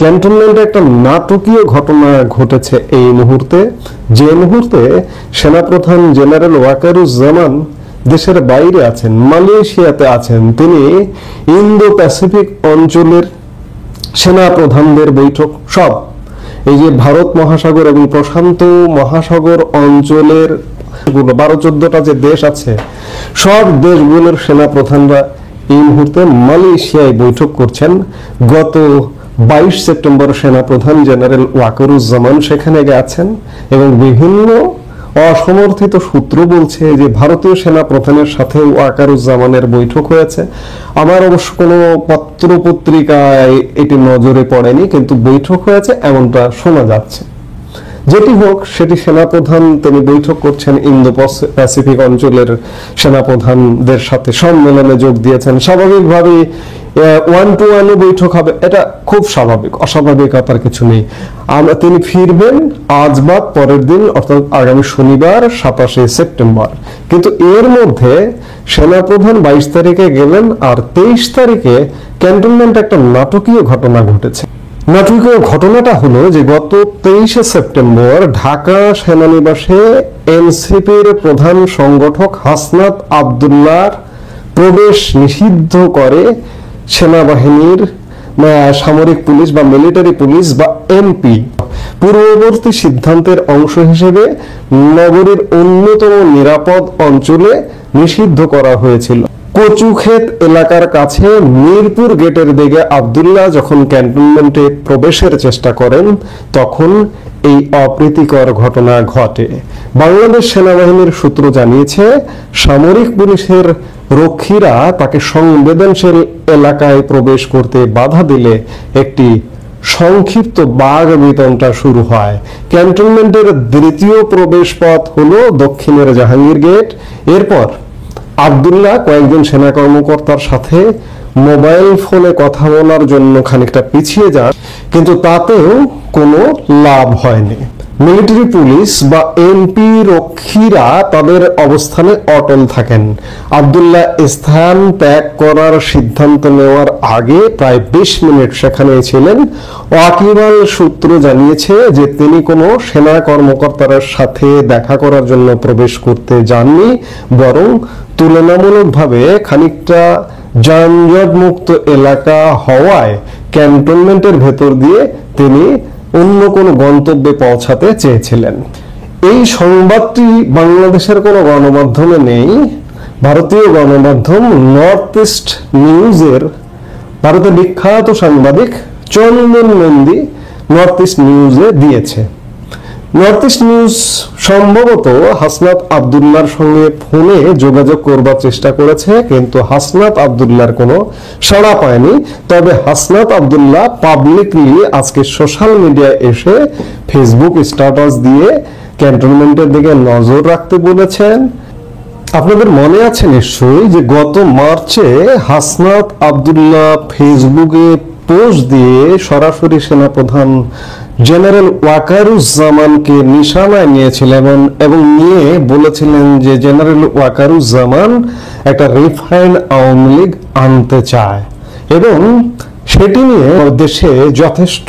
ক্যান্টনমেন্টে একটা নাটকীয় ঘটনা ঘটেছে এই মুহূর্তে, যে মুহূর্তে সেনাপ্রধান জেনারেল ওয়াকারুজ্জামান দেশের বাইরে আছেন, মালয়েশিয়াতে আছেন। তিনি ইন্দো প্যাসিফিক অঞ্চলের সেনা প্রধানদের বৈঠক, সব এই যে ভারত মহাসাগর এবং প্রশান্ত মহাসাগর অঞ্চলের 12-14টা যে দেশ আছে, সব দেশগুলোর সেনা প্রধানরা এই মুহূর্তে মালয়েশিয়ায় বৈঠক করছেন। গত 22 সেপ্টেম্বর সেনা প্রধান জেনারেল ওয়াকারুজ্জামান সেখানে গেছেন এবং বিভিন্ন অসমর্থিত সূত্র বলছে যে ভারতীয় সেনা প্রধানের সাথে ওয়াকারুজ্জামানের বৈঠক হয়েছে। আমার অবশ্য কোনো পত্র পত্রিকায় এটি নজরে পড়েনি, কিন্তু বৈঠক হয়েছে এমনটা শোনা যাচ্ছে। যেটি হোক, সেটি সেনাপ্রধান তিনি বৈঠক করছেন, ইন্দো প্যাসিফিক অঞ্চলের সেনাপ্রধানদের সাথে সম্মেলনে যোগ দিয়েছেন। স্বাভাবিকভাবেই ওয়ান টু ওয়ানে বৈঠক হবে, এটা খুব স্বাভাবিক, অস্বাভাবিকতার কিছু নেই। তিনি ফিরবেন আজ বাদ পরের দিন, অর্থাৎ আগামী শনিবার 27 সেপ্টেম্বর। কিন্তু এর মধ্যে সেনাপ্রধান 22 তারিখে গেলেন, আর 23 তারিখে ক্যান্টনমেন্টে একটা নাটকীয় ঘটনা ঘটেছে। নাটকীয় ঘটনাটা হলো যে গত 23 সেপ্টেম্বর ঢাকা সেনানিবাসে এনসিপির প্রধান সংগঠক হাসনাত আব্দুল্লাহর প্রবেশ নিষিদ্ধ করে সেনাবাহিনীর সামরিক পুলিশ বা মিলিটারি পুলিশ বা এমপি। পূর্ববর্তী সিদ্ধান্তের অংশ হিসেবে নগরীর অন্যতম নিরাপদ অঞ্চলে নিষিদ্ধ করা হয়েছিল। কচুক্ষেত এলাকার কাছে মিরপুর গেটের দিকে আব্দুল্লাহ যখন ক্যান্টনমেন্টে প্রবেশের চেষ্টা করেন, তখন এই অপ্রীতিকর ঘটনা ঘটে। বাংলাদেশ সেনাবাহিনীর সূত্র জানিয়েছে, সামরিক পুলিশের রক্ষীরা তাকে সংবেদনশীল এলাকায় প্রবেশ করতে বাধা দিলে একটি সংক্ষিপ্ত বাঘ বিতণ্ডা শুরু হয়। ক্যান্টনমেন্টের দ্বিতীয় প্রবেশ পথ হলো দক্ষিণের জাহাঙ্গীর গেট। এরপর আব্দুল্লাহ কয়েকজন সেনা কর্মকর্তার সাথে মোবাইল ফোনে কথা বলার জন্য খানিকটা পিছিয়ে যান, কিন্তু তাতেও কোনো লাভ হয়নি। মিলিটারি পুলিশ বা এমপি রক্ষীরা তাদের অবস্থানে অটল থাকেন। আব্দুল্লাহ স্থান ত্যাগ করার সিদ্ধান্ত নেওয়ার আগে প্রায় 20 মিনিট সেখানে ছিলেন। ওয়াকিবহাল সূত্র জানিয়েছে যে তিনি কোনো সেনা কর্মকর্তার সাথে দেখা করার জন্য প্রবেশ করতে যাননি, বরং তুলনামূলকভাবে খানিকটা যানজট মুক্ত এলাকা হওয়ায় ক্যান্টনমেন্টের ভেতর দিয়ে তিনি অন্য কোনো গন্তব্যে পৌঁছাতে চেয়েছিলেন। এই সংবাদটি বাংলাদেশের কোনো গণমাধ্যমে নেই। ভারতীয় গণমাধ্যম নর্থ ইস্ট নিউজের ভারতের বিখ্যাত সাংবাদিক চন্দন নন্দী নর্থ ইস্ট নিউজে দিয়েছে। নর্থ ইস্ট নিউজ সম্ভবত হাসনাত আব্দুল্লাহর সঙ্গে ফোনে যোগাযোগ করবার চেষ্টা করেছে, কিন্তু হাসনাত আব্দুল্লাহর কোনো সাড়া পায়নি। তবে হাসনাত আব্দুল্লাহ পাবলিকলি আজকে সোশ্যাল মিডিয়ায় এসে ফেসবুক স্ট্যাটাস দিয়ে ক্যান্টনমেন্টের দিকে নজর রাখতে বলেছেন। আপনাদের মনে আছে নিশ্চয়ই যে গত মার্চে হাসনাত আব্দুল্লাহ ফেসবুকে পোস্ট দিয়ে সরাসরি সেনাপ্রধান জেনারেল ওয়াকারুজ্জামানকে নিশানায় নিয়েছিলেন এবং নিয়ে বলেছিলেন যে জেনারেল ওয়াকারুজ্জামান একটা রিফাইন্ড আওয়ামী লীগ আনতে চায়, এবং সেটি নিয়ে দেশে যথেষ্ট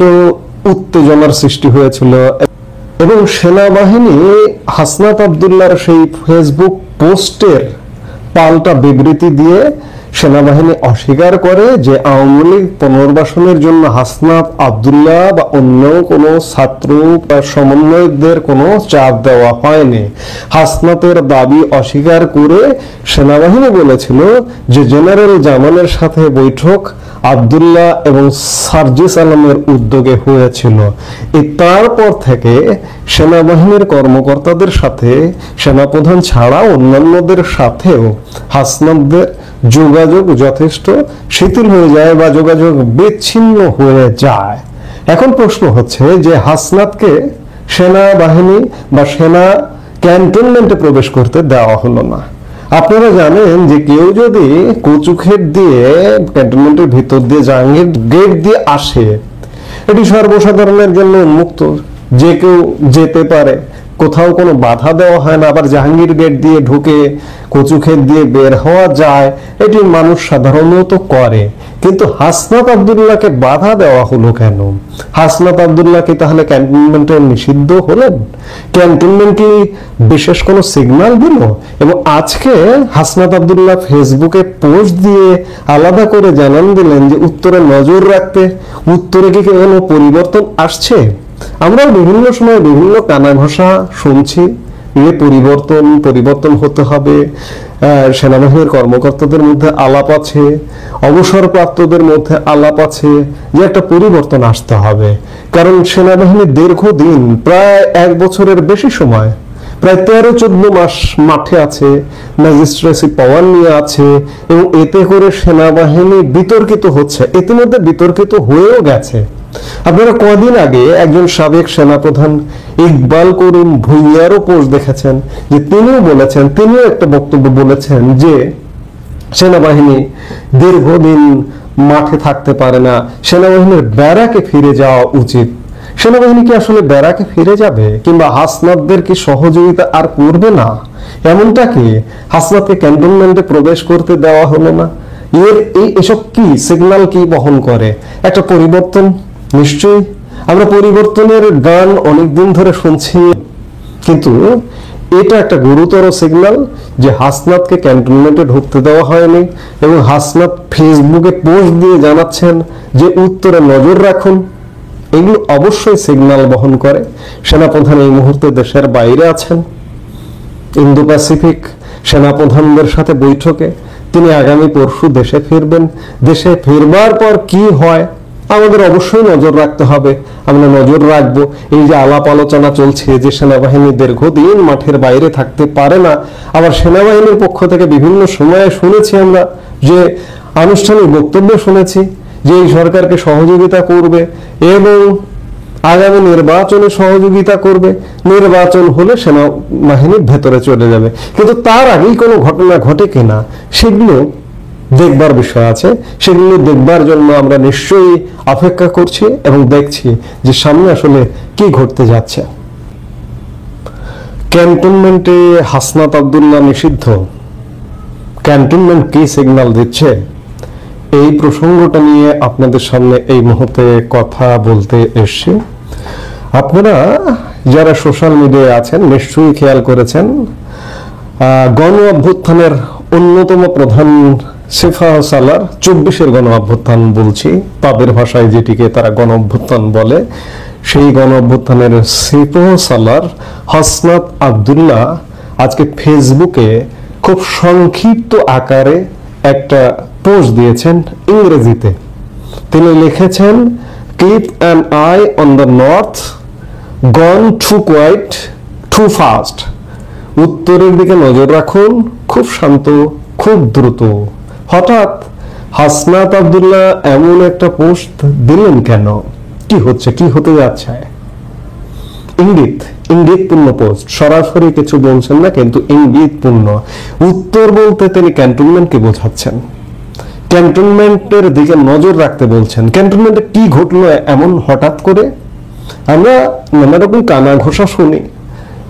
উত্তেজনার সৃষ্টি হয়েছিল। এবং সেনাবাহিনী হাসনাত আব্দুল্লাহর সেই ফেসবুক পোস্টের পাল্টা বিবৃতি দিয়ে সেনাবাহিনী অস্বীকার করে যে আওয়ামী লীগ পুনর্বাসনের জন্য হাসনাত আব্দুল্লাহ বা অন্য কোনো ছাত্র বা সমন্বয়কদের কোনো চাপ দেওয়া হয়নি। হাসনাতের দাবি অস্বীকার করে সেনাবাহিনী বলেছিল যে জেনারেল জামানের সাথে বৈঠক আব্দুল্লাহ এবং সার্জিস আলমের উদ্যোগে হয়েছিল। তারপর থেকে সেনাবাহিনীর কর্মকর্তাদের সাথে সেনাপ্রধান ছাড়া অন্যান্যদের সাথেও হাসনাতদের যোগাযোগ যথেষ্ট শিথিল হয়ে যায় বা যোগাযোগ বিচ্ছিন্ন হয়ে যায়। এখন প্রশ্ন হচ্ছে যে হাসনাতকে সেনাবাহিনী বা সেনা ক্যান্টনমেন্টে প্রবেশ করতে দেওয়া হলো না। আপনারা জানেন যে কেউ যদি কচুক্ষেত দিয়ে ক্যান্টনমেন্টের ভিতর দিয়ে জাহাঙ্গীর গেট দিয়ে আসে, এটি সর্বসাধারণের জন্য উন্মুক্ত, যে কেউ যেতে পারে। কোথাও কোনো বাধা দেওয়া হয় না, আবার জাহাঙ্গীর গেট দিয়ে ঢুকে কচুক্ষেত দিয়ে বের হওয়া যায়, এটি মানুষ সাধারণত করে। কিন্তু হাসনাত আব্দুল্লাহকে বাধা দেওয়া হলো কেন? হাসনাত আব্দুল্লাহ কি তাহলে ক্যান্টনমেন্টে নিষিদ্ধ হলেন? ক্যান্টনমেন্ট কি বিশেষ কোনো সিগন্যাল দিল? এবং আজকে হাসনাত আব্দুল্লাহ ফেসবুকে পোস্ট দিয়ে আলাদা করে জানান দিলেন যে উত্তরে নজর রাখতে। উত্তরে কি কোনো পরিবর্তন আসছে? আমরা বিভিন্ন সময় বিভিন্ন কানা ঘোষা শুনছি যে পরিবর্তন হতে হবে, সেনাবাহিনীর কর্মকর্তাদের মধ্যে আলাপ আছে, অবসরপ্রাপ্তদের মধ্যে আলাপ আছে যে একটা পরিবর্তন আসতে হবে। কারণ সেনাবাহিনী দীর্ঘদিন প্রায় 1 বছরের বেশি সময়, প্রায় 13-14 মাস মাঠে আছে, ম্যাজিস্ট্রেসি পাওয়ার নিয়ে আছে, এবং এতে করে সেনাবাহিনী বিতর্কিত হচ্ছে, ইতিমধ্যে বিতর্কিত হয়েও গেছে। আপনারা কদিন আগে একজন সাবেক সেনাপ্রধান ইকবাল করিম ভুঁইয়ারও পোস্ট দেখেছেন, যে তিনিও একটা বক্তব্য বলেছেন যে সেনাবাহিনী দীর্ঘদিন মাঠে থাকতে পারে না, সেনাবাহিনীর ব্যারাকে ফিরে যাওয়া উচিত। সেনাবাহিনী কি আসলে ব্যারাকে ফিরে যাবে, কিংবা হাসনাতদের কি সহযোগিতা আর করবে না? এমনটা কি হাসনাতকে ক্যান্টনমেন্টে প্রবেশ করতে দেওয়া হলো না? এসব কি সিগন্যাল কি বহন করে? একটা পরিবর্তন নিশ্চয়ই। আমরা পরিবর্তনের গান অনেকদিন ধরে শুনছি, কিন্তু এটা একটা গুরুতর সিগন্যাল যে হাসনাতকে ক্যান্টনমেন্টে ঢুকতে দেওয়া হয়নি, এবং হাসনাত ফেসবুকে পোস্ট দিয়ে জানাচ্ছেন যে উত্তরে নজর রাখুন। এগুলো অবশ্যই সিগন্যাল বহন করে। সেনাপ্রধান এই মুহূর্তে দেশের বাইরে আছেন, ইন্দো প্যাসিফিক সেনাপ্রধানদের সাথে বৈঠকে। তিনি আগামী পরশু দেশে ফিরবেন। দেশে ফিরবার পর কি হয় আমাদের অবশ্যই নজর রাখতে হবে। আমরা নজর রাখবো। এই যে আলাপ আলোচনা চলছে যে সেনাবাহিনী দীর্ঘদিন মাঠের বাইরে থাকতে পারে না, আবার সেনাবাহিনীর পক্ষ থেকে বিভিন্ন সময়ে শুনেছি আমরা যে আনুষ্ঠানিক বক্তব্য শুনেছি যে এই সরকারকে সহযোগিতা করবে এবং আগামী নির্বাচনে সহযোগিতা করবে, নির্বাচন হলে সেনাবাহিনীর ভেতরে চলে যাবে। কিন্তু তার আগেই কোনো ঘটনা ঘটে কিনা সেগুলো দেখবার বিষয় আছে। সেগুলো দেখবার জন্য আমরা নিশ্চয়ই অপেক্ষা করছি এবং দেখছি যে সামনে আসলে কি ঘটতে যাচ্ছে। ক্যান্টনমেন্টে হাসনাত আব্দুল্লাহ নিষিদ্ধ, ক্যান্টনমেন্ট কি সিগন্যাল দিচ্ছে, এই প্রসঙ্গটা নিয়ে আপনাদের সামনে এই মুহূর্তে কথা বলতে এসেছি। আপনারা যারা সোশ্যাল মিডিয়ায় আছেন নিশ্চয়ই খেয়াল করেছেন, গণ অভ্যুত্থানের অন্যতম প্রধান সিপাহ সালার 24-এর গণ অভ্যুত্থান বলছি, তাদের ভাষায় যেটিকে তারা গণ অভ্যুত্থান বলে, সেই গণ অভ্যুত্থানের সিপাহ সালার হাসনাত আব্দুল্লাহ আজকে ফেসবুকে খুব সংক্ষিপ্ত আকারে একটা পোস্ট দিয়েছেন ইংরেজিতে। তিনি লিখেছেন, keep an eye on the north, gone too quiet too fast. উত্তরের দিকে নজর রাখুন, খুব শান্ত, খুব দ্রুত। হঠাৎ হাসনাত আব্দুল্লাহ এমন একটা পোস্ট দিলেন কেন? কি হচ্ছে, কি হতে যাচ্ছে? ইঙ্গিতপূর্ণ পোস্ট, সরাসরি কিছু বলছেন না, কিন্তু ইঙ্গিতপূর্ণ। উত্তর বলতে তিনি ক্যান্টনমেন্টকে বোঝাচ্ছেন, ক্যান্টনমেন্টের দিকে নজর রাখতে বলছেন। ক্যান্টনমেন্টে কি ঘটলো এমন হঠাৎ করে? আমরা নানা রকম কানা ঘোষা শুনি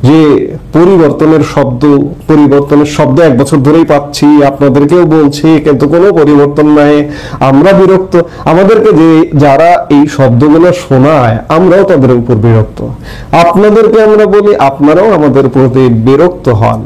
যে পরিবর্তনের শব্দ 1 বছর ধরেই পাচ্ছি, আপনাদেরকেও বলছি, কিন্তু কোনো পরিবর্তন নাই, আমরা বিরক্ত। আমাদেরকে যারা এই শব্দগুলো শোনায় আমরাও তাদের উপর বিরক্ত। আপনাদেরকে আমরা বলি, আপনারাও আমাদের প্রতি বিরক্ত হন।